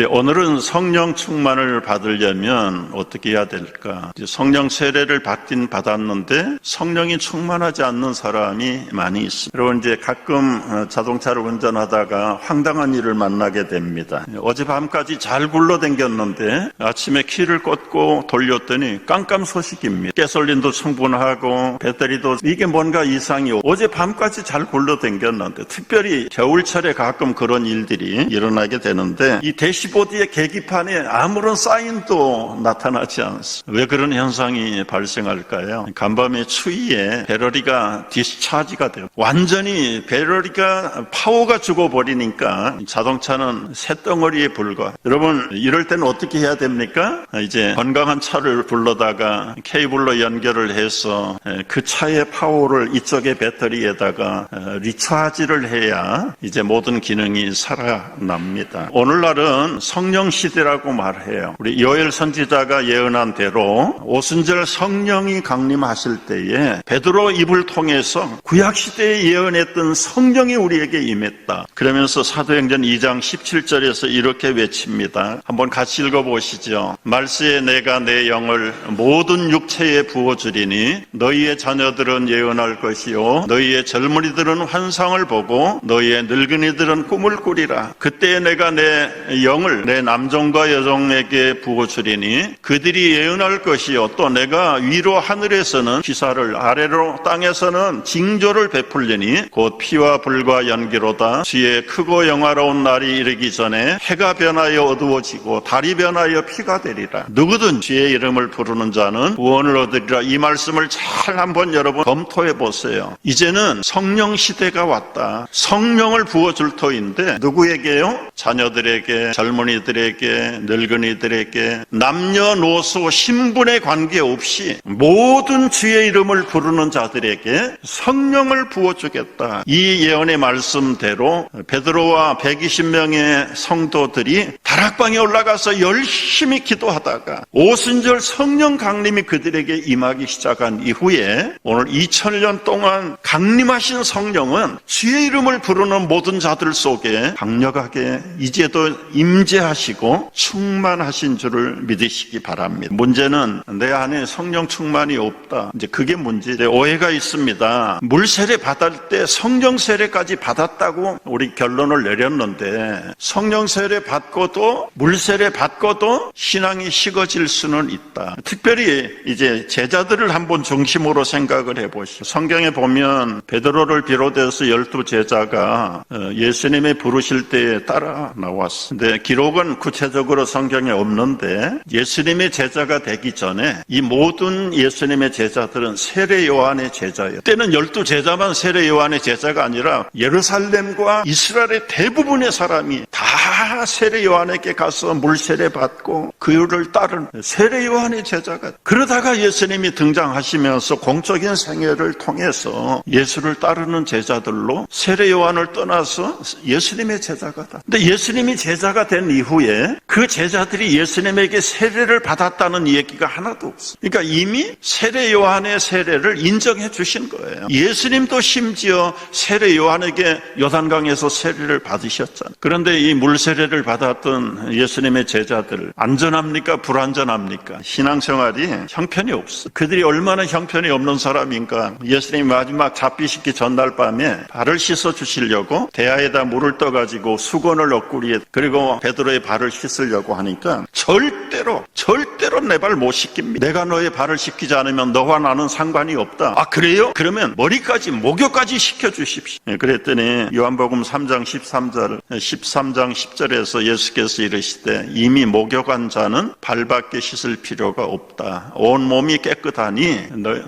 오늘은 성령 충만을 받으려면 어떻게 해야 될까? 성령 세례를 받긴 받았는데 성령이 충만하지 않는 사람이 많이 있습니다. 여러분 이제 가끔 자동차를 운전하다가 황당한 일을 만나게 됩니다. 어젯밤까지 잘 굴러댕겼는데 아침에 키를 꽂고 돌렸더니 깜깜소식입니다. 가솔린도 충분하고 배터리도 이게 뭔가 이상이 어젯밤까지 잘 굴러댕겼는데 특별히 겨울철에 가끔 그런 일들이 일어나게 되는데 이 대시보드의 계기판에 아무런 사인도 나타나지 않습니다. 왜 그런 현상이 발생할까요? 간밤의 추위에 배터리가 디스차지가 돼요. 완전히 배터리가 파워가 죽어버리니까 자동차는 쇳덩어리에 불과. 여러분 이럴 때는 어떻게 해야 됩니까? 이제 건강한 차를 불러다가 케이블로 연결을 해서 그 차의 파워를 이쪽의 배터리에다가 리차지를 해야 이제 모든 기능이 살아납니다. 오늘날은 성령 시대라고 말해요. 우리 요엘 선지자가 예언한 대로 오순절 성령이 강림하실 때에 베드로 입을 통해서 구약 시대에 예언했던 성령이 우리에게 임했다. 그러면서 사도행전 2장 17절에서 이렇게 외칩니다. 한번 같이 읽어보시죠. 말세에 내가 내 영을 모든 육체에 부어주리니 너희의 자녀들은 예언할 것이요 너희의 젊은이들은 환상을 보고 너희의 늙은이들은 꿈을 꾸리라. 그때 내가 내 영을 내 남종과 여종에게 부어주리니 그들이 예언할 것이요 또 내가 위로 하늘에서는 기사를 아래로 땅에서는 징조를 베풀리니 곧 피와 불과 연기로다. 주의 크고 영화로운 날이 이르기 전에 해가 변하여 어두워지고 달이 변하여 피가 되리라. 누구든 주의 이름을 부르는 자는 구원을 얻으리라. 이 말씀을 잘 한번 여러분 검토해 보세요. 이제는 성령 시대가 왔다. 성령을 부어줄 터인데 누구에게요? 자녀들에게, 젊은이들에게, 늙은이들에게, 남녀노소 신분에 관계없이 모든 주의 이름을 부르는 자들에게 성령을 부어주겠다. 이 예언의 말씀대로 베드로와 120명의 성도들이 다락방에 올라가서 열심히 기도하다가 오순절 성령 강림이 그들에게 임하기 시작한 이후에 오늘 2000년 동안 강림하신 성령은 주의 이름을 부르는 모든 자들 속에 강력하게 이제도 임재하시고 충만하신 줄을 믿으시기 바랍니다. 문제는 내 안에 성령 충만이 없다. 이제 그게 문제죠. 오해가 있습니다. 물 세례 받을 때 성령 세례까지 받았다고 우리 결론을 내렸는데 성령 세례 받고도 물 세례 받고도 신앙이 식어질 수는 있다. 특별히 이제 제자들을 한번 중심으로 생각을 해보시죠. 성경에 보면 베드로를 비롯해서 12제자가 예수님이 부르실 때에 따라 나왔어. 근데 기록은 구체적으로 성경에 없는데 예수님의 제자가 되기 전에 이 모든 예수님의 제자들은 세례 요한의 제자예요. 그때는 12제자만 세례 요한의 제자가 아니라 예루살렘과 이스라엘의 대부분의 사람이 다 세례 요한에게 가서 물 세례 받고 그를 따른 세례 요한의 제자가. 그러다가 예수님이 등장하시면서 공적인 생애를 통해서 예수를 따르는 제자들로 세례 요한을 떠나서 예수님의 제자가 다. 근데 예수님이 제자가 된 이후에 그 제자들이 예수님에게 세례를 받았다는 얘기가 하나도 없어. 그러니까 이미 세례 요한의 세례를 인정해 주신 거예요. 예수님도 심지어 세례 요한에게 요단강에서 세례를 받으셨잖아요. 그런데 이 물 세례를 받았던 예수님의 제자들 안전합니까? 불안전합니까? 신앙생활이 형편이 없어. 그들이 얼마나 형편이 없는 사람인가. 예수님이 마지막 잡히시기 전날 밤에 발을 씻어 주시려고 대야에다 물을 떠가지고 수건을 옆구리에 그리고 베드로의 발을 씻으려고 하니까 절대로 내 발 못 씻깁니다. 내가 너의 발을 씻기지 않으면 너와 나는 상관이 없다. 아 그래요? 그러면 머리까지 목욕까지 시켜주십시오. 그랬더니 요한복음 3장 13장 10절에서 예수께서 이르시되 이미 목욕한 자는 발밖에 씻을 필요가 없다. 온 몸이 깨끗하니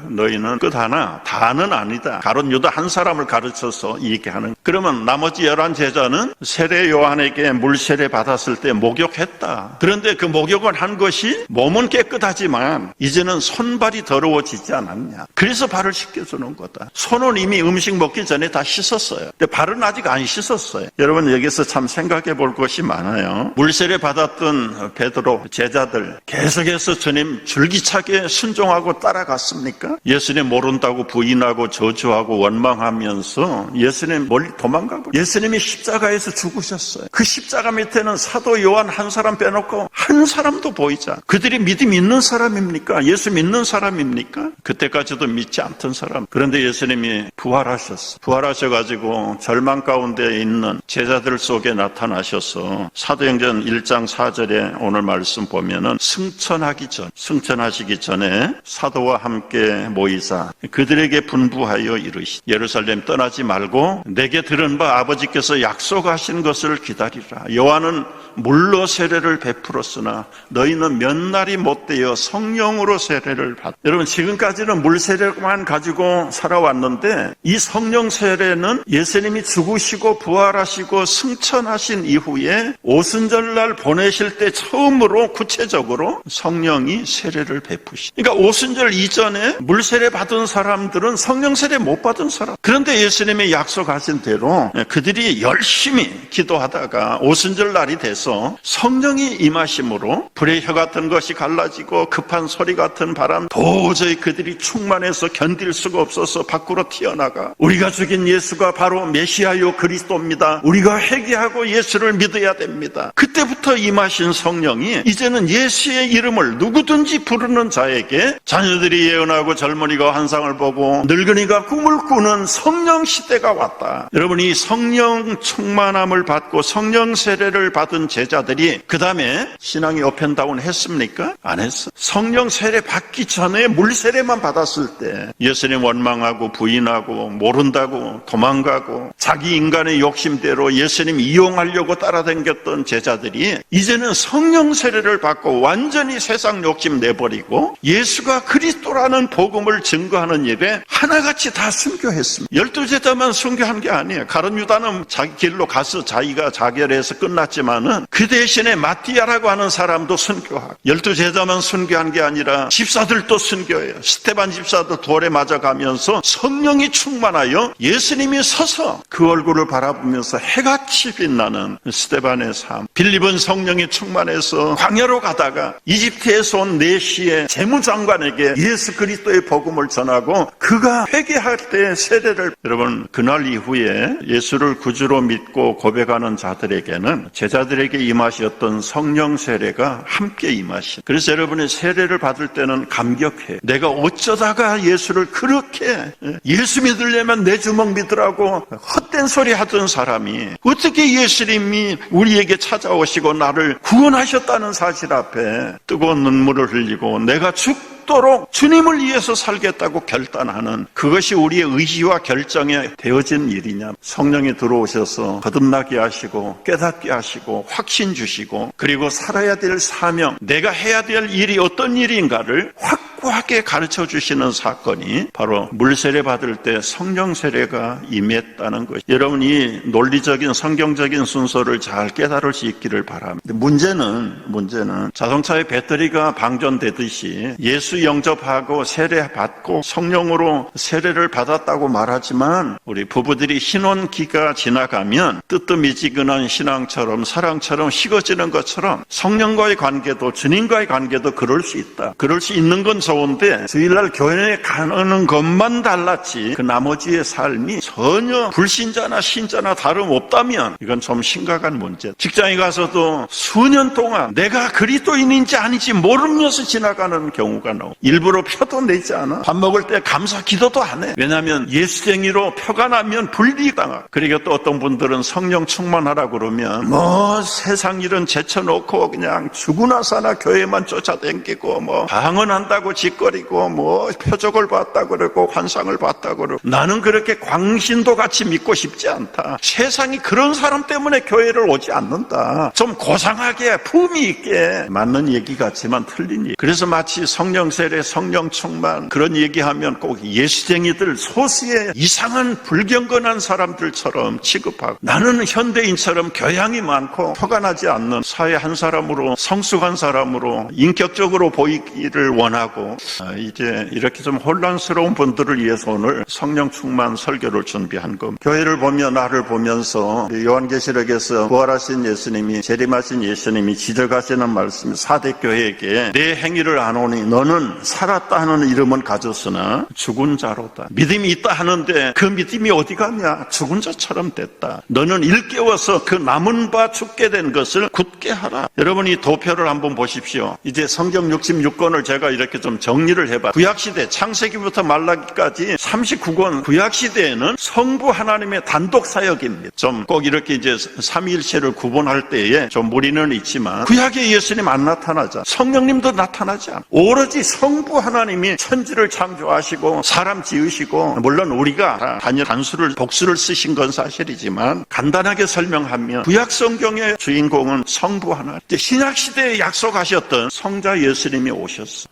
너희는 끝하나 다는 아니다. 가룟 유다 한 사람을 가르쳐서 얘기하는. 그러면 나머지 11제자는 세례 요한에게 물 세례 받았을 때 목욕했다. 그런데 그 목욕을 한 것이 몸은 깨끗하지만 이제는 손발이 더러워지지 않았냐. 그래서 발을 씻겨주는 거다. 손은 이미 음식 먹기 전에 다 씻었어요. 근데 발은 아직 안 씻었어요. 여러분 여기서 참 생각해 볼 것이 많아요. 물 세례 받았던 베드로 제자들 계속해서 주님 줄기차게 순종하고 따라갔습니까? 예수님 모른다고 부인하고 저주하고 원망하면서 예수님 멀리 도망가버렸어요. 예수님이 십자가에서 죽으셨어요. 그 십자가 밑에는 사도 요한 한 사람 빼놓고 한 사람도 보이지 않아. 그들이 믿음 있는 사람입니까? 예수 믿는 사람입니까? 그때까지도 믿지 않던 사람. 그런데 예수님이 부활하셨어. 부활하셔가지고 절망 가운데 있는 제자들 속에 나타나셔서 사도행전 1장 4절에 오늘 말씀 보면은 승천하시기 전에 사도와 함께 모이사 그들에게 분부하여 이르시되 예루살렘 떠나지 말고 내게 들은 바 아버지께서 약속하신 것을 기다리라. 요한은 물로 세례를 베풀었으나 너희는 몇 날이 못되어 성령으로 세례를 받. 여러분 지금까지는 물 세례만 가지고 살아왔는데 이 성령 세례는 예수님이 죽으시고 부활하시고 승천하신 이후에 오순절날 보내실 때 처음으로 구체적으로 성령이 세례를 베푸시. 그러니까 오순절 이전에 물 세례 받은 사람들은 성령 세례 못 받은 사람. 그런데 예수님이 약속하신 대로 그들이 열심히 기도하다가 오순절 날이 돼서 성령이 임하심으로 불의 혀 같은 것이 갈라지고 급한 소리 같은 바람 도저히 그들이 충만해서 견딜 수가 없어서 밖으로 튀어나가 우리가 죽인 예수가 바로 메시아요 그리스도입니다. 우리가 회개하고 예수를 믿어야 됩니다. 그때부터 임하신 성령이 이제는 예수의 이름을 누구든지 부르는 자에게 자녀들이 예언하고 젊은이가 환상을 보고 늙은이가 꿈을 꾸는 성령 시대가 왔다. 여러분 이 성령 충만함을 받고 성령 세례를 받은 제자들이 그 다음에 신앙이 업앤다운 했습니까? 안 했어. 성령 세례 받기 전에 물 세례만 받았을 때 예수님 원망하고 부인하고 모른다고 도망가고 자기 인간의 욕심대로 예수님 이용하려고 따라다녔던 제자들이 이제는 성령 세례를 받고 완전히 세상 욕심 내버리고 예수가 그리스도라는 복음을 증거하는 예배 하나같이 다 순교했습니다. 12제자만 순교한 게 아니에요. 가룟 유다는 자기 길로 가서 자기가 자결해서 끝났지만은 그 대신에 마띠아라고 하는 사람도 순교하고 12제자만 순교한 게 아니라 집사들도 순교해요. 스테반 집사도 돌에 맞아가면서 성령이 충만하여 예수님이 서서 그 얼굴을 바라보면서 해같이 빛나는 스테반의 삶. 빌립은 성령이 충만해서 광야로 가다가 이집트에서 온 내시의 재무장관에게 예수 그리스도의 복음을 전하고 그가 회개할 때 세례를 여러분 그날 이후에 예수를 구주로 믿고 고백하는 자들에게는 제자들에게 임하셨던 성령 세례가 함께 임하신. 그래서 여러분이 세례를 받을 때는 감격해. 내가 어쩌다가 예수를 그렇게 예수 믿으려면 내 주먹 믿으라고 헛된 소리 하던 사람이 어떻게 예수님이 우리에게 찾아오시고 나를 구원하셨다는 사실 앞에 뜨거운 눈물을 흘리고 내가 죽도록 주님을 위해서 살겠다고 결단하는 그것이 우리의 의지와 결정에 되어진 일이냐. 성령이 들어오셔서 거듭나게 하시고 깨닫게 하시고 확신 주시고 그리고 살아야 될 사명, 내가 해야 될 일이 어떤 일인가를 확고하게 가르쳐 주시는 사건이 바로 물세례 받을 때 성령 세례가 임했다는 것이. 여러분 이 논리적인 성경적인 순서를 잘 깨달을 수 있기를 바랍니다. 문제는 자동차의 배터리가 방전되듯이 예수 영접하고 세례 받고 성령으로 세례를 받았다고 말하지만 우리 부부들이 신혼기가 지나가면 뜨뜻미지근한 신앙처럼 사랑처럼 식어지는 것처럼 성령과의 관계도 주님과의 관계도 그럴 수 있다. 그럴 수 있는 건 좋은데 주일날 교회에 가는 것만 달랐지 그 나머지의 삶이 전혀 불신자나 신자나 다름없다면 이건 좀 심각한 문제. 직장에 가서도 수년 동안 내가 그리스도인인지 아닌지 모르면서 지나가는 경우가 나오고 일부러 표도 내지 않아. 밥 먹을 때 감사 기도도 안 해. 왜냐하면 예수쟁이로 표가 나면 불리당하고. 그리고 또 어떤 분들은 성령 충만하라 그러면 뭐 세상 일은 제쳐놓고 그냥 죽으나 사나 교회만 쫓아다니고 뭐 방언한다고 짓거리고 뭐 표적을 봤다 그러고 환상을 봤다 그러고. 나는 그렇게 광신도 같이 믿고 싶지 않다. 세상이 그런 사람 때문에 교회를 오지 않는다. 좀 고상하게 품위 있게 맞는 얘기 같지만 틀린 얘기. 그래서 마치 성령 세례, 성령 충만 그런 얘기하면 꼭 예수쟁이들 소수의 이상한 불경건한 사람들처럼 취급하고 나는 현대인처럼 교양이 많고 표가 나지 않는 사회 한 사람으로 성숙한 사람으로 인격적으로 보이기를 원하고 하고 이제 이렇게 좀 혼란스러운 분들을 위해서 오늘 성령 충만 설교를 준비한 겁니다. 교회를 보며 나를 보면서 요한계시록에서 부활하신 예수님이 재림하신 예수님이 지적하시는 말씀이 4대 교회에게 내 행위를 안 오니 너는 살았다 하는 이름은 가졌으나 죽은 자로다. 믿음이 있다 하는데 그 믿음이 어디 갔냐? 죽은 자처럼 됐다. 너는 일깨워서 그 남은 바 죽게 된 것을 굳게 하라. 여러분 이 도표를 한번 보십시오. 이제 성경 66권을 제가 이렇게 좀 정리를 해봐. 구약시대 창세기부터 말라기까지 39권 구약시대에는 성부 하나님의 단독 사역입니다. 좀 꼭 이렇게 이제 삼위일체를 구분할 때에 좀 무리는 있지만 구약에 예수님 안 나타나자. 성령님도 나타나지 않아. 오로지 성부 하나님이 천지를 창조하시고 사람 지으시고 물론 우리가 단수를 복수를 쓰신 건 사실이지만 간단하게 설명하면 구약 성경의 주인공은 성부 하나님. 신약시대에 약속하셨던 성자 예수님이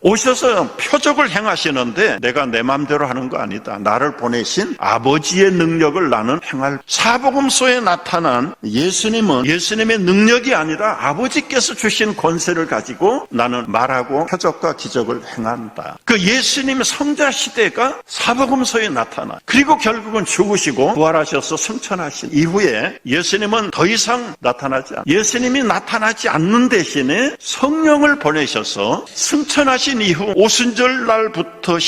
오셔서 표적을 행하시는데 내가 내 마음대로 하는 거 아니다. 나를 보내신 아버지의 능력을 나는 행할. 사복음서에 나타난 예수님은 예수님의 능력이 아니라 아버지께서 주신 권세를 가지고 나는 말하고 표적과 기적을 행한다. 그 예수님 성자 시대가 사복음서에 나타나. 그리고 결국은 죽으시고 부활하셔서 승천하신 이후에 예수님은 더 이상 나타나지 않아. 예수님이 나타나지 않는 대신에 성령을 보내셔서 승천하신 이후 오순절 날부터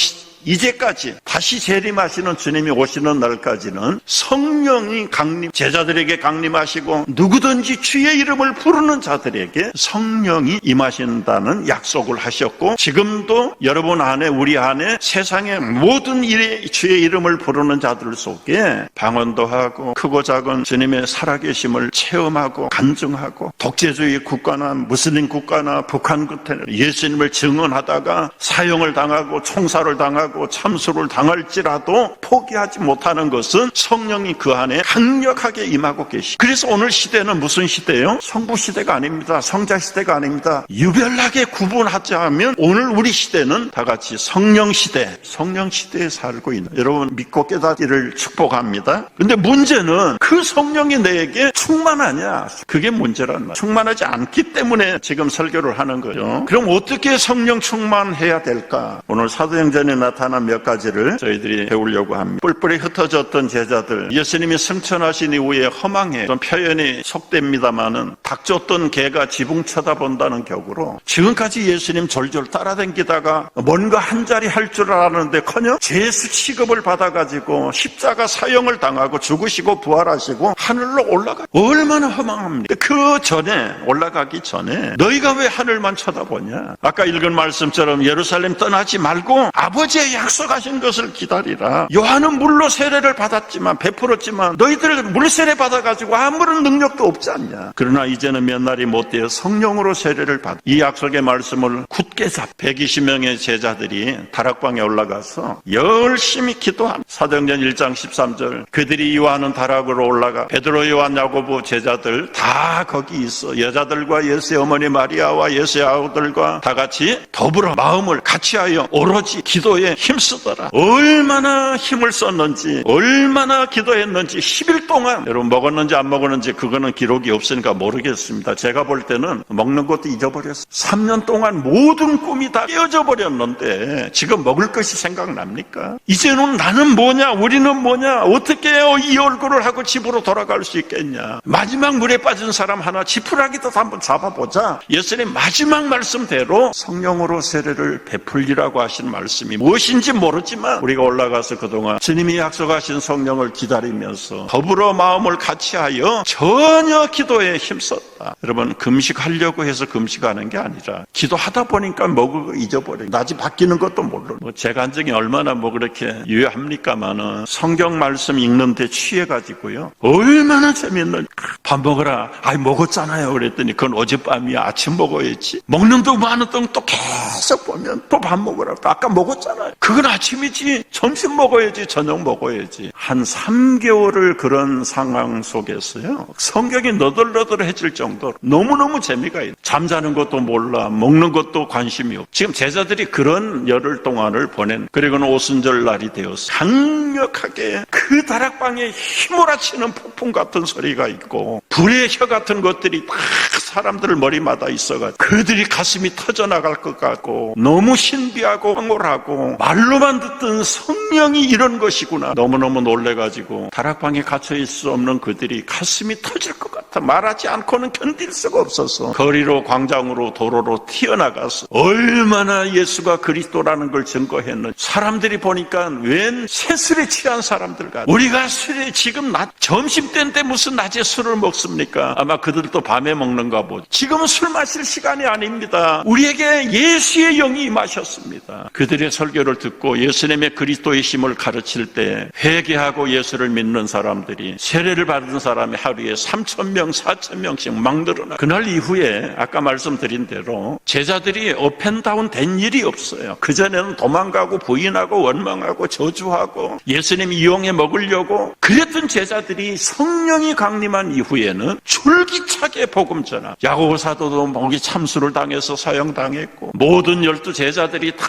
이제까지 다시 재림하시는 주님이 오시는 날까지는 성령이 제자들에게 강림하시고 누구든지 주의 이름을 부르는 자들에게 성령이 임하신다는 약속을 하셨고 지금도 여러분 안에 우리 안에 세상의 모든 일에 주의 이름을 부르는 자들 속에 방언도 하고 크고 작은 주님의 살아계심을 체험하고 간증하고 독재주의 국가나 무슬림 국가나 북한 끝에 예수님을 증언하다가 사형을 당하고 총살을 당하고 참수를 당할지라도 포기하지 못하는 것은 성령이 그 안에 강력하게 임하고 계시. 그래서 오늘 시대는 무슨 시대예요? 성부 시대가 아닙니다. 성자 시대가 아닙니다. 유별나게 구분하자면 오늘 우리 시대는 다 같이 성령 시대에 살고 있는 여러분 믿고 깨닫기를 축복합니다. 근데 문제는 그 성령이 내게 충만하냐? 그게 문제란 말이에요. 충만하지 않기 때문에 지금 설교를 하는 거죠. 그럼 어떻게 성령 충만해야 될까? 오늘 사도행전에 나타난 몇 가지를 저희들이 배우려고 합니다. 뿔뿔이 흩어졌던 제자들, 예수님이 승천하신 이후에 허망해 좀 표현이 속됩니다마는 닭 쫓던 개가 지붕 쳐다본다는 격으로 지금까지 예수님 졸졸 따라다니다가 뭔가 한 자리 할 줄 알았는데커녕 죄수 취급을 받아가지고 십자가 사형을 당하고 죽으시고 부활하시고 하늘로 올라가. 얼마나 허망합니까? 그 전에 올라가기 전에 너희가 왜 하늘만 쳐다보냐? 아까 읽은 말씀처럼 예루살렘 떠나지 말고 아버지의 약속하신 것을 기다리라. 요한은 물로 세례를 받았지만 베풀었지만 너희들 물 세례 받아가지고 아무런 능력도 없지 않냐. 그러나 이제는 몇 날이 못되어 성령으로 세례를 받. 이 약속의 말씀을 굳게 잡. 120명의 제자들이 다락방에 올라가서 열심히 기도한. 사도행전 1장 13절 그들이 이와하는 다락으로 올라가 베드로, 요한, 야고보 제자들 다 거기 있어. 여자들과 예수의 어머니 마리아와 예수의 아우들과 다 같이 더불어 마음을 같이하여 오로지 기도에 힘쓰더라. 얼마나 힘을 썼는지 얼마나 기도했는지 10일 동안 여러분 먹었는지 안 먹었는지 그거는 기록이 없으니까 모르겠습니다. 제가 볼 때는 먹는 것도 잊어버렸어요. 3년 동안 모든 꿈이 다 깨어져 버렸는데 지금 먹을 것이 생각납니까? 이제는 나는 뭐냐 우리는 뭐냐 어떻게 이 얼굴을 하고 집으로 돌아갈 수 있겠냐. 마지막 물에 빠진 사람 하나 지푸라기도 한번 잡아보자. 예수님 마지막 말씀대로 성령으로 세례를 베풀리라고 하신 말씀이 무엇인지 모르지만 우리가 올라가서 그동안 주님이 약속하신 성령을 기다리면서 더불어 마음을 같이하여 전혀 기도에 힘썼다. 여러분 금식하려고 해서 금식하는 게 아니라 기도하다 보니까 먹고 잊어버려. 낮이 바뀌는 것도 모르고 제가 한 적이 얼마나 그렇게 유효합니까마는 성경 말씀 읽는데 취해가지고요. 얼마나 재밌는 밥 먹어라. 먹었잖아요. 그랬더니 그건 어젯밤이야. 아침 먹어야지. 먹는 동안 많은 동안 또 계속 보면 또 밥 먹으라. 아까 먹었잖아요. 그건 아침이지. 점심 먹어야지. 저녁 먹어야지. 한 3개월을 그런 상황 속에서요. 성경이 너덜너덜해질 정도. 정도로 너무너무 재미가 있어요. 잠자는 것도 몰라, 먹는 것도 관심이 없고. 지금 제자들이 그런 열흘 동안을 보낸, 그리고는 오순절 날이 되어서 강력하게 그 다락방에 휘몰아치는 폭풍 같은 소리가 있고 불의 혀 같은 것들이 막 사람들 머리마다 있어가지고 그들이 가슴이 터져나갈 것 같고 너무 신비하고 황홀하고 말로만 듣던 성령이 이런 것이구나 너무너무 놀래가지고 다락방에 갇혀있을 수 없는 그들이 가슴이 터질 것 같아 말하지 않고는 견딜 수가 없어서 거리로 광장으로 도로로 튀어나가서 얼마나 예수가 그리스도라는 걸 증거했는지 사람들이 보니까 웬 새술에 취한 사람들 같아. 우리가 술에 지금 점심때인데 무슨 낮에 술을 먹습니까? 아마 그들도 밤에 먹는가 보죠. 지금은 술 마실 시간이 아닙니다. 우리에게 예수의 영이 임하셨습니다. 그들의 설교를 듣고 예수님의 그리스도의 심을 가르칠 때 회개하고 예수를 믿는 사람들이 세례를 받은 사람이 하루에 3,000명, 4,000명씩 막 늘어나. 그날 이후에 아까 말씀드린 대로 제자들이 업앤다운 된 일이 없어요. 그전에는 도망가고 부인하고 원망하고 저주하고 예수님 이용해 먹으려고 그랬던 제자들이 성령이 강림한 이후에는 줄기차게 복음 전하. 야고보 사도도 목이 참수를 당해서 사형당했고 모든 12 제자들이 다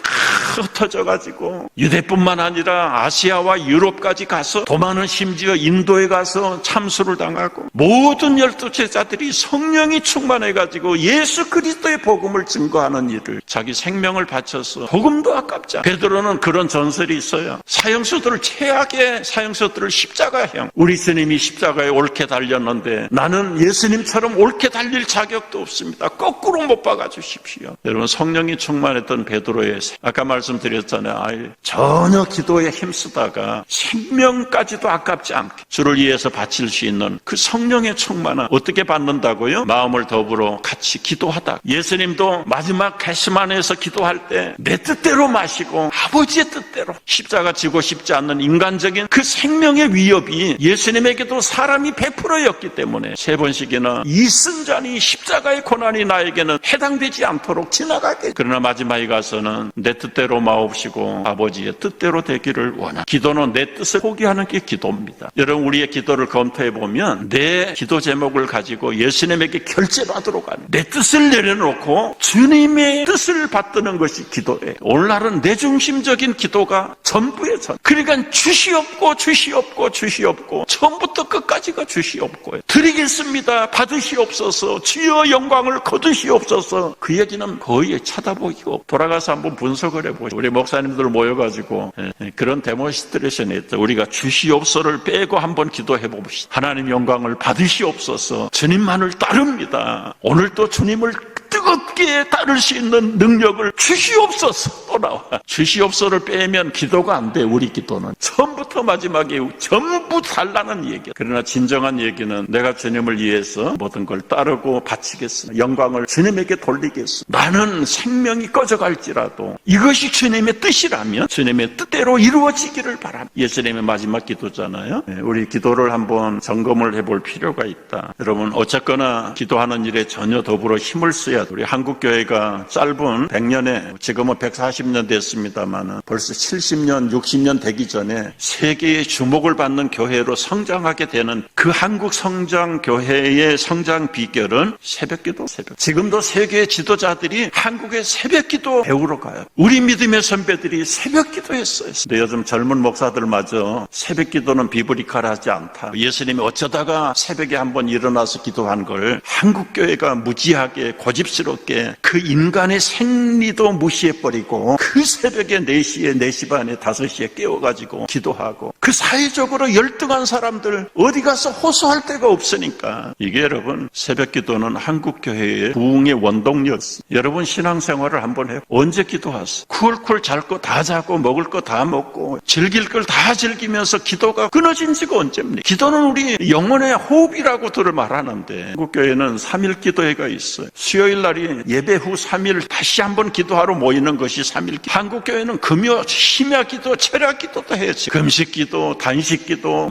흩어져가지고 유대뿐만 아니라 아시아와 유럽까지 가서 도마는 심지어 인도에 가서 참수를 당하고 모든 12 제자들이 성령이 충만해가지고 예수 그리스도의 복음을 증거하는 일을 자기 생명을 바쳐서 복음도 아깝지 않아. 베드로는 그런 전설이 있어요. 사형수들을 최악의 사형수들을 십자가형. 우리 스님이 십자가에 옳게 달렸는데 나는 예수님처럼 옳게 달릴 자격도 없습니다. 거꾸로 못 박아주십시오. 여러분 성령이 충만했던 베드로의 아까 말씀드렸잖아요. 전혀 기도에 힘쓰다가 생명까지도 아깝지 않게 주를 위해서 바칠 수 있는 그 성령의 충만함 어떻게 받는다고요? 마음을 더불어 같이 기도하다. 예수님도 마지막 겟세마네에서 기도할 때 내 뜻대로 마시고 아버지의 뜻대로 십자가 지고 싶지 않는 인간적인 그 생명의 위협이 예수님에게도 사람이 100%였기 때문에 3번씩이나 이승자니 십자가의 고난이 나에게는 해당되지 않도록 지나가게. 그러나 마지막에 가서는 내 뜻대로 마옵시고 아버지의 뜻대로 되기를 원합니다. 기도는 내 뜻을 포기하는 게 기도입니다. 여러분 우리의 기도를 검토해 보면 내 기도 제목을 가지고 예수님에게 결제받도록 하는 내 뜻을 내려놓고 주님의 뜻을 받드는 것이 기도예요. 오늘날은 내중심적인 기도가 전부의 전. 그러니까 주시옵고 주시옵고 주시옵고 처음부터 끝까지가 주시옵고예요. 드리겠습니다. 받으시옵소서. 주여 영광을 거두시옵소서. 그 얘기는 거의 쳐다보기가 없고 돌아가서 한번 분석을 해보죠. 우리 목사님들 모여가지고 그런 데몬스트레이션이 있죠. 우리가 주시옵소서를 빼고 한번 기도해 봅시다. 하나님 영광을 받으시옵소서. 주님만을 따릅니다. 오늘도 주님을 뜨겁게 따를 수 있는 능력을 주시옵소서. 또 나와. 주시옵소서를 빼면 기도가 안 돼. 우리 기도는 처음부터 마지막에 전부 달라는 얘기야. 그러나 진정한 얘기는 내가 주님을 위해서 모든 걸 따르고 바치겠습니다. 영광을 주님에게 돌리겠습니다. 나는 생명이 꺼져갈지라도 이것이 주님의 뜻이라면 주님의 뜻대로 이루어지기를 바랍니다. 예수님의 마지막 기도잖아요. 우리 기도를 한번 점검을 해볼 필요가 있다. 여러분 어쨌거나 기도하는 일에 전혀 더불어 힘을 써야 우리 한국교회가 짧은 100년에 지금은 140년 됐습니다만 벌써 70년, 60년 되기 전에 세계의 주목을 받는 교회로 성장하게 되는 그 한국 성장교회의 성장 비결은 새벽기도. 지금도 세계의 지도자들이 한국의 새벽기도 배우러 가요. 우리 믿음의 선배들이 새벽기도 했어요. 근데 요즘 젊은 목사들마저 새벽기도는 비브리칼하지 않다. 예수님이 어쩌다가 새벽에 한번 일어나서 기도한 걸 한국교회가 무지하게 고집스럽게 그 인간의 생리도 무시해버리고 그 새벽에 4시에 4시 반에 5시에 깨워가지고 기도하고 그 사회적으로 열등한 사람들 어디 가서 호소할 데가 없으니까 이게 여러분 새벽기도는 한국교회의 부흥의 원동력이었어요. 여러분 신앙생활을 한번 해요. 언제 기도하세요? 쿨쿨 잘 거 다 자고 먹을 거 다 먹고 즐길 걸 다 즐기면서 기도가 끊어진 지가 언제입니까? 기도는 우리 영혼의 호흡이라고들 말하는데 한국교회는 3일 기도회가 있어요. 수요일 날이 예배 후 3일 다시 한번 기도하러 모이는 것이 3일 기도. 한국교회는 금요 심야 기도, 철야 기도도 해야지. 금식 기도, 단식 기도,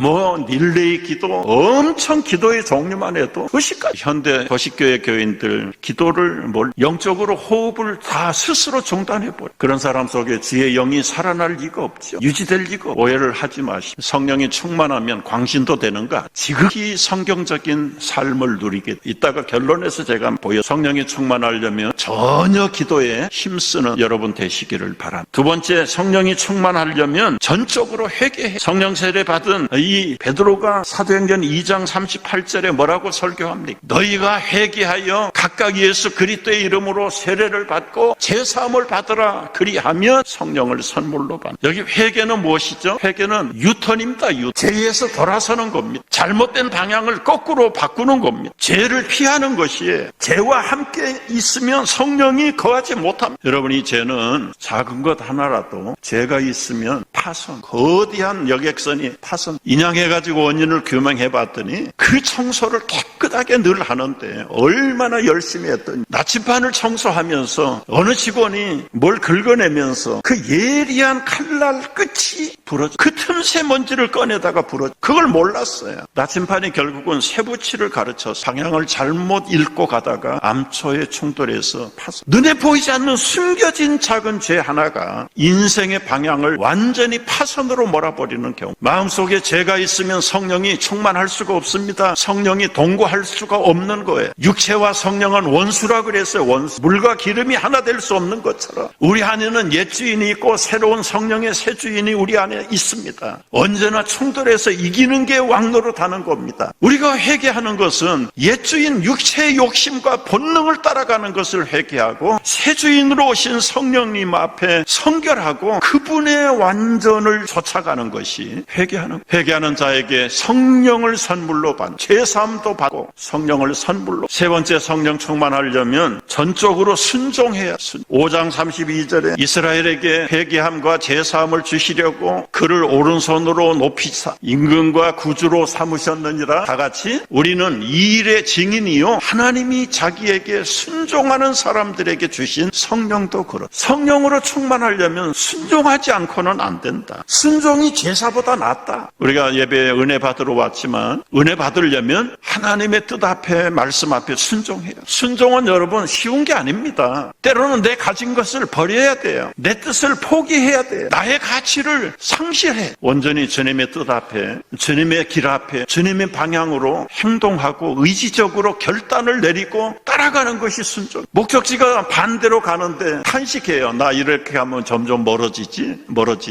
릴레이 기도, 엄청 기도의 종류만 해도 도시까지. 현대 도시교회 교인들 기도를 영적으로 호흡을 다 스스로 중단해버려. 그런 사람 속에 주의 영이 살아날 리가 없죠. 유지될 리가 없죠. 오해를 하지 마시고 성령이 충만하면 광신도 되는 거. 지극히 성경적인 삶을 누리게. 이따가 결론에서 제가 보여. 성령이 충만하려면 전혀 기도에 힘쓰는 여러분 되시기를 바랍니다. 두 번째, 성령이 충만하려면 전적으로 회개해. 성령 세례 받은 이 베드로가 사도행전 2장 38절에 뭐라고 설교합니까? 너희가 회개하여 각각 예수 그리스도의 이름으로 세례를 받고 제사함을 받으라. 그리하면 성령을 선물로 받는. 여기 회개는 무엇이죠? 회개는 유턴입니다. 죄에서 돌아서는 겁니다. 잘못된 방향을 거꾸로 바꾸는 겁니다. 죄를 피하는 것이에요. 죄와 함께 있으면 성령이 거하지 못합니다. 여러분, 이 죄는 작은 것 하나라도 죄가 있으면 파손, 거대한 여객선이 파손. 인양해가지고 원인을 규명해봤더니 그 청소를 깨끗하게 늘 하는데 얼마나 열심히 했더니 나침반을 청소하면서 어느 직원이 뭘 긁어내면서 그 예리한 칼날 끝이 부러져. 그 틈새 먼지를 꺼내다가 부러져. 그걸 몰랐어요. 나침반이 결국은 쇠붙이를 가르쳐서 방향을 잘못 읽고 가다가 암초에 충돌해서 파손. 눈에 보이지 않는 숨겨진 작은 죄 하나가 인생의 방향을 완전히 파손으로 몰아버리는 경우. 마음속에 죄가 있으면 성령이 충만할 수가 없습니다. 성령이 동거할 수가 없는 거예요. 육체와 성령은 원수라 그랬어요. 원수. 물과 기름이 하나 될 수 없는 것처럼 우리 안에는 옛 주인이 있고 새로운 성령의 새 주인이 우리 안에 있습니다. 언제나 충돌해서 이기는 게 왕노릇하는 겁니다. 우리가 회개하는 것은 옛 주인 육체의 욕심과 본능을 따라가는 것을 회개하고 새 주인으로 오신 성령님 앞에 성결하고 그분의 완전을 쫓아가는 것이 회개하는 자에게 성령을 선물로 받는, 죄사함도 받고 성령을 선물로. 세 번째, 성령 충만하려면 전적으로 순종해야. 5장 32절에 이스라엘에게 회개함과 죄사함을 주시려고 그를 오른손으로 높이사 임금과 구주로 삼으셨느니라. 다 같이 우리는 이 일의 증인이요 하나님이 자기에게 순종하는 사람들에게 주신 성령도 그렇다. 성령으로 충만하려면 순종하지 않고는 안 된다. 순종이 제사보다 낫다. 우리가 예배에 은혜 받으러 왔지만 은혜 받으려면 하나님의 뜻 앞에, 말씀 앞에 순종해요. 순종은 여러분 쉬운 게 아닙니다. 때로는 내 가진 것을 버려야 돼요. 내 뜻을 포기해야 돼요. 나의 가치를 상실해. 온전히 주님의 뜻 앞에, 주님의 길 앞에, 주님의 방향으로 행동하고 의지적으로 결단을 내리고 따라가는 것이 순종. 목적지가 반대로 가는데 탄식해요. 나 이렇게 하면 점점 멀어지지.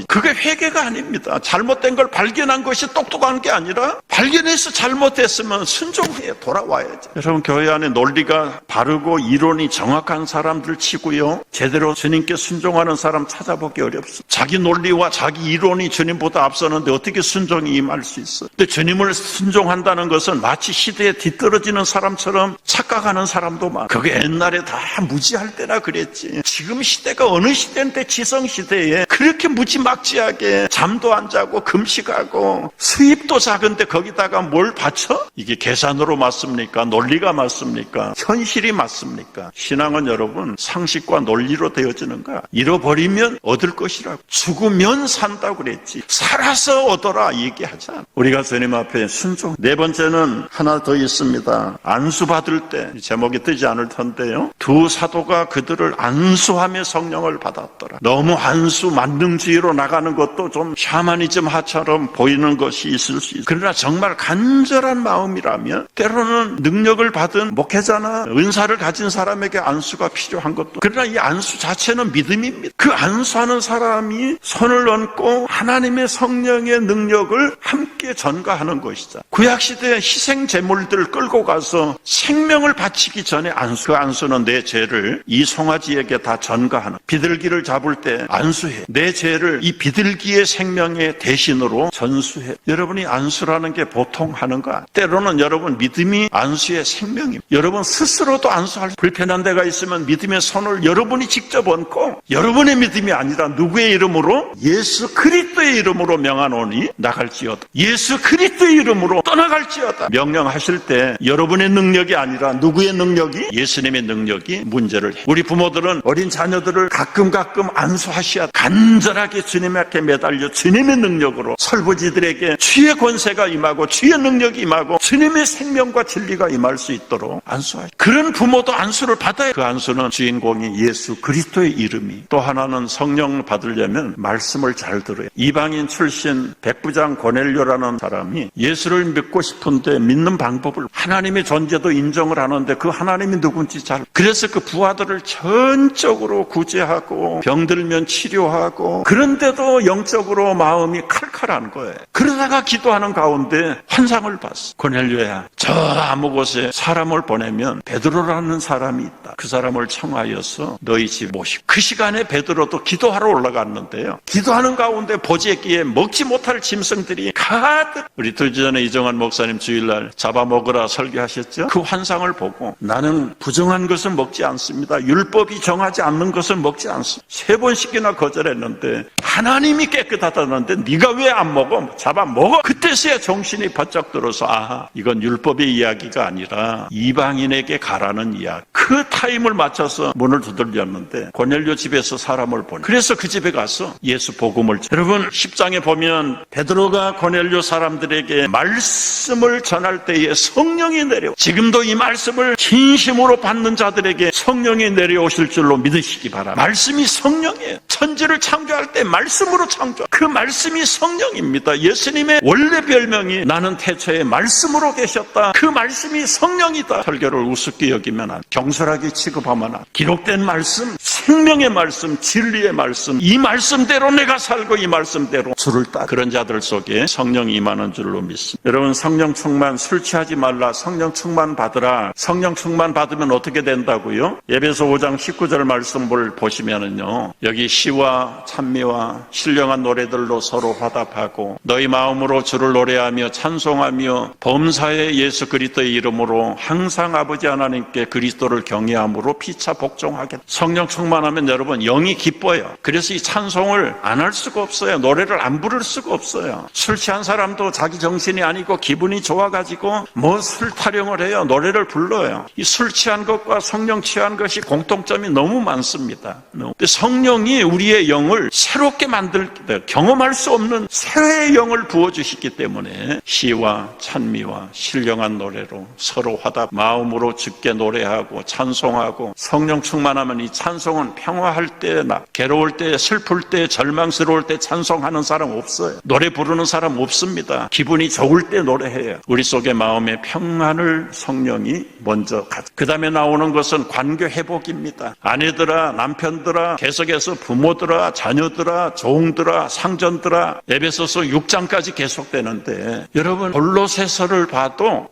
그게 회개가 아닙니다. 잘못된 걸 발견한 것이 똑똑한 게 아니라 발견해서 잘못했으면 순종해요. 돌아와야죠. 여러분, 교회 안에 논리가 바르고 이론이 정확한 사람들 치고요, 제대로 주님께 순종하는 사람 찾아보기 어렵습니다. 자기 논리와 자기 이론이 주님보다 앞서는데 어떻게 순종이 임할 수 있어요? 근데 주님을 순종한다는 것은 마치 시대에 뒤떨어지는 사람처럼 착각하는 사람도 많아요. 그게 옛날에 다 무지할 때나 그랬지. 지금 시대가 어느 시대인데 지성시대에 그렇게 무지막지하게 잠도 안 자고 금식하고 수입도 작은데 거기다가 뭘 바쳐? 이게 계산으로 맞습니까? 논리가 맞습니까? 현실이 맞습니까? 신앙은 여러분 상식과 논리로 되어지는 거야. 잃어버리면 얻을 것이라고. 죽으면 산다고 그랬지. 살아서 얻어라 얘기하자. 우리가 주님 앞에 순종. 네 번째는 하나 더 있습니다. 안수받을 때, 제목이 뜨지 않을 텐데요, 두 사도가 그들을 안수하며 성령을 받았더라. 너무 안수 만능주의로 나가는 것도 좀 샤머니즘 하처럼 보이는 것이 있을 수 있어요. 그러나 정말 간절한 마음이라면 때로는 능력을 받은 목회자나 은사를 가진 사람에게 안수가 필요한 것도. 그러나 이 안수 자체는 믿음입니다. 그 안수하는 사람이 손을 얹고 하나님의 성령의 능력을 함께 전가하는 것이다. 구약시대에 희생제물들을 끌고 가서 생명을 바치기 전에 안수. 그 안수는 내 죄를 이 송아지에게 다 전가하는. 비둘기를 잡을 때 안수해. 내 죄를 이 비둘기의 생명의 대신으로 전수해. 여러분이 안수라는 게 보통 하는 거. 때로는 여러분 믿음이 안수의 생명입니다. 여러분 스스로도 안수할 불편한 데가 있으면 믿음의 손을 여러분이 직접 얹고 여러분의 믿음이 아니라 누구의 이름으로? 예수 그리스도의 이름으로 명하노니 나갈지어다. 예수 그리스도의 이름으로 떠나갈지어다. 명령하실 때 여러분의 능력이 아니라 누구의 능력이? 예수님의 능력이 문제를 해. 우리 부모들은 어린 자녀들을 가끔 안수하셔야 간절하게 주님 앞에 매달려 주님의 능력으로 설부지들에게 주의 권세가 임하고 주의 능력이 임하고 주님의 생명과 진리가 임할 수 있도록 안수하시. 그런 부모도 안수를 받아야. 그 안수는 주인공이 예수 그리스도의 이름이. 또 하나는 성령 받으려면 말씀을 잘 들어요. 이방인 출신 백부장 고넬료라는 사람이 예수를 믿고 싶은데 믿는 방법을, 하나님의 존재도 인정을 하는데 그 하나님이 누군지 잘. 그래서 그 부하들을 전적으로 구제하고 병들면 치료하고, 그런데도 영적으로 마음이 칼칼한 거예요. 그러다가 기도하는 가운데 환상을 봤어. 고넬료야, 저 아무 곳에 사람을 보내면 베드로라는 사람이 있다. 그 사람을 청하여서 너희 집 모시고. 그 시간에 베드로도 기도하러 올라갔는데요, 기도하는 가운데 보재기에 먹지 못할 짐승들이 가득. 우리 2주 전에 이정환 목사님 주일날 잡아먹으라 설교하셨죠? 그 환상을 보고 나는 부정한 것은 먹지 않습니다. 율법이 정하지 않는 것은 먹지 않습니다. 3번씩이나 거절했는데 하나님이 깨끗하다는데 네가 왜 안 먹어? 잡아먹어. 그때서야 정신이 바짝 들어서 아하, 이건 율법의 이야기가 아니라 이방인에게 가라는 이야기. 그 타임을 맞춰서 문을 두들렸는데 고넬료 집에서 사람을 보내. 그래서 그 집에 가서 예수 복음을. 여러분 10장에 보면 베드로가 고넬료 사람들에게 말씀을 전할 때에 성령이 내려. 지금도 이 말씀을 진심으로 받는 자들에게 성령이 내려오실 줄로 믿으시기 바랍니다. 말씀이 성령이에요. 천지를 창조할 때 말씀으로 창조. 그 말씀이 성령입니다. 예수님의 원래 별명이 나는 태초에 말씀으로 계셨다. 그 말씀이 성령이다. 설교를 우습게 여기면 안 돼. 경솔하게 취급하면 안 돼. 기록된 말씀, 생명의 말씀, 진리의 말씀, 이 말씀대로 내가 살고 이 말씀대로 주를 따. 그런 자들 속에 성령이 임하는 줄로 믿습니다. 여러분 성령 충만, 술 취하지 말라. 성령 충만 받으라. 성령 충만 받으면 어떻게 된다고요? 에베소 5장 19절 말씀을 보시면은요, 여기 시와 찬미와 신령한 노래들로 서로 화답하고 너희 마음으로 주를 노래하며 찬송하며 범사의 예수 그리스도의 이름으로 항상 아버지 하나님께 그리스도를 경외함으로 피차 복종하겠다. 성령 충만하면 여러분 영이 기뻐요. 그래서 이 찬송을 안 할 수가 없어요. 노래를 안 부를 수가 없어요. 술 취한 사람도 자기 정신이 아니고 기분이 좋아가지고 뭐 술 타령을 해요. 노래를 불러요. 이 술 취한 것과 성령 취한 것이 공통점이 너무 많습니다. 근데 성령이 우리의 영을 새롭게 만들 때 경험할 수 없는 새로의 영을 부어주시기 때문에 시와 찬미와 신령한 노래로 서로 화답, 마음으로 주께 노래하고 찬송하고. 성령 충만하면 이 찬송은 평화할 때, 괴로울 때, 슬플 때, 절망스러울 때 찬송하는 사람 없어요. 노래 부르는 사람 없습니다. 기분이 좋을 때 노래해요. 우리 속의 마음의 평안을 성령이 먼저 가져. 그 다음에 나오는 것은 관계 회복입니다. 아내들아, 남편들아, 계속해서 부모들아, 자녀들아, 종들아, 상전들아. 에베소서 6장까지 계속되는데 여러분 골로새서를 봐도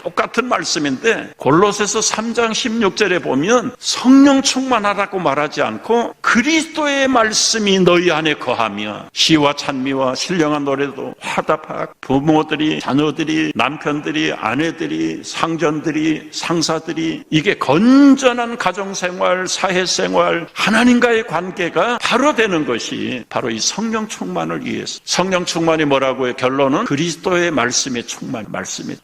똑같은 말씀인데 골로새서 3장 16절에 보면 성령 충만하라고 말하지 않고 그리스도의 말씀이 너희 안에 거하며 시와 찬미와 신령한 노래도 화답하고 부모들이, 자녀들이, 남편들이, 아내들이, 상전들이, 상사들이, 이게 건전한 가정생활, 사회생활, 하나님과의 관계가 바로 되는 것이 바로 이 성령 충만을 위해서. 성령 충만이 뭐라고요? 결론은 그리스도의 말씀의 충만.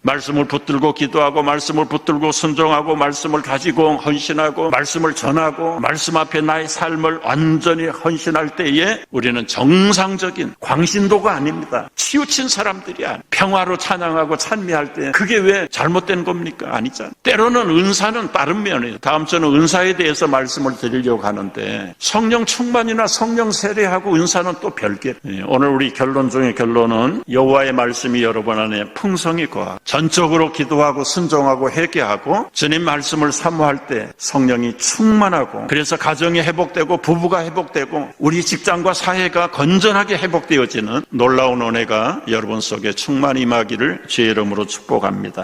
말씀을 붙들고 기도하고 말씀을 붙들고 순종하고 말씀을 가지고 헌신하고 말씀을 전하고 말씀 앞에 나의 삶을 완전히 헌신할 때에 우리는 정상적인 광신도가 아닙니다. 치우친 사람들이 아니에요. 평화로 찬양하고 찬미할 때 그게 왜 잘못된 겁니까? 아니잖아요. 때로는 은사는 다른 면이에요. 다음 주는 은사에 대해서 말씀을 드리려고 하는데 성령 충만이나 성령 세례하고 은사는 또 별개. 오늘 우리 결론 중에 결론은 여호와의 말씀이 여러분 안에 풍성히 거하고 전적으로 기도하고 순종하고 회개하고 주님 말씀을 사모할 때 성령이 충만하고, 그래서 가정이 회복되고 부부가 회복되고 우리 직장과 사회가 건전하게 회복되어지는 놀라운 은혜가 여러분 속에 충만히 임하기를 주의 이름으로 축복합니다.